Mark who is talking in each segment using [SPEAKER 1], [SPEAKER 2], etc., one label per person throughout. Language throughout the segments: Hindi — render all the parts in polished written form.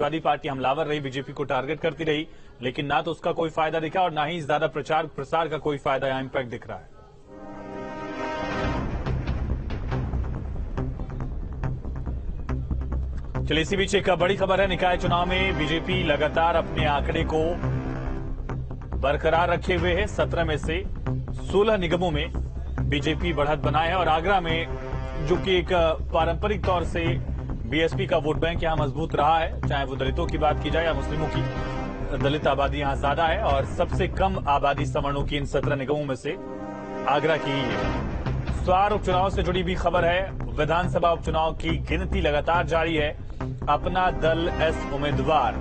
[SPEAKER 1] समाजवादी पार्टी हमलावर रही, बीजेपी को टारगेट करती रही, लेकिन ना तो उसका कोई फायदा दिखा और ना ही ज्यादा प्रचार प्रसार का कोई फायदा या इंपैक्ट दिख रहा है। चलिए इसी बीच एक बड़ी खबर है। निकाय चुनाव में बीजेपी लगातार अपने आंकड़े को बरकरार रखे हुए है। 17 में से 16 निगमों में बीजेपी बढ़त बनाए है और आगरा में, जो कि एक पारंपरिक तौर से बीएसपी का वोट बैंक यहां मजबूत रहा है, चाहे वो दलितों की बात की जाए या मुस्लिमों की, दलित आबादी यहां ज्यादा है और सबसे कम आबादी सवर्णों की इन 17 निगमों में से आगरा की ही है। स्वार उपचुनाव से जुड़ी भी खबर है। विधानसभा उपचुनाव की गिनती लगातार जारी है। अपना दल एस उम्मीदवार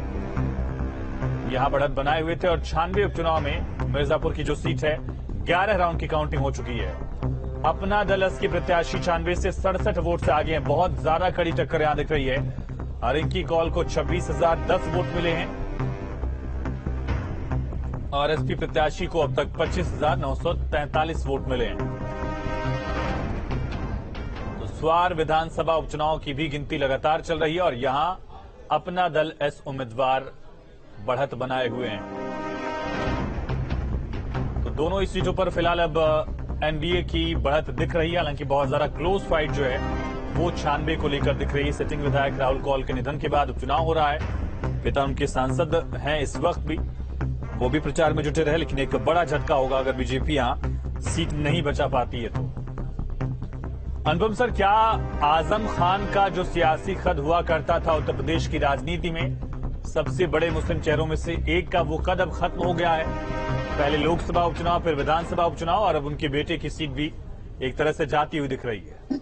[SPEAKER 1] यहां बढ़त बनाए हुए थे और 96 उपचुनाव में मिर्जापुर की जो सीट है 11 राउंड की काउंटिंग हो चुकी है। अपना दल एस के प्रत्याशी 96 से 67 वोट से आगे हैं। बहुत ज्यादा कड़ी टक्कर यहां दिख रही है। रिंकी कौल को 26,010 वोट मिले हैं और एसपी प्रत्याशी को अब तक 25,943 वोट मिले हैं। तो स्वार विधानसभा उपचुनाव की भी गिनती लगातार चल रही है और यहां अपना दल एस उम्मीदवार बढ़त बनाए हुए हैं। तो दोनों ही सीटों पर फिलहाल अब एनडीए की बढ़त दिख रही है। हालांकि बहुत ज्यादा क्लोज फाइट जो है वो 96 को लेकर दिख रही है। सिटिंग विधायक राहुल कौल के निधन के बाद उपचुनाव हो रहा है। पिता उनके सांसद हैं इस वक्त भी, वो भी प्रचार में जुटे रहे, लेकिन एक बड़ा झटका होगा अगर बीजेपी यहां सीट नहीं बचा पाती है तो। अनुपम सर, क्या आजम खान का जो सियासी कद हुआ करता था उत्तर प्रदेश की राजनीति में, सबसे बड़े मुस्लिम चेहरों में से एक का, वो कद अब खत्म हो गया है? पहले लोकसभा उपचुनाव, फिर विधानसभा उपचुनाव और अब उनके बेटे की सीट भी एक तरह से जाती हुई दिख रही है।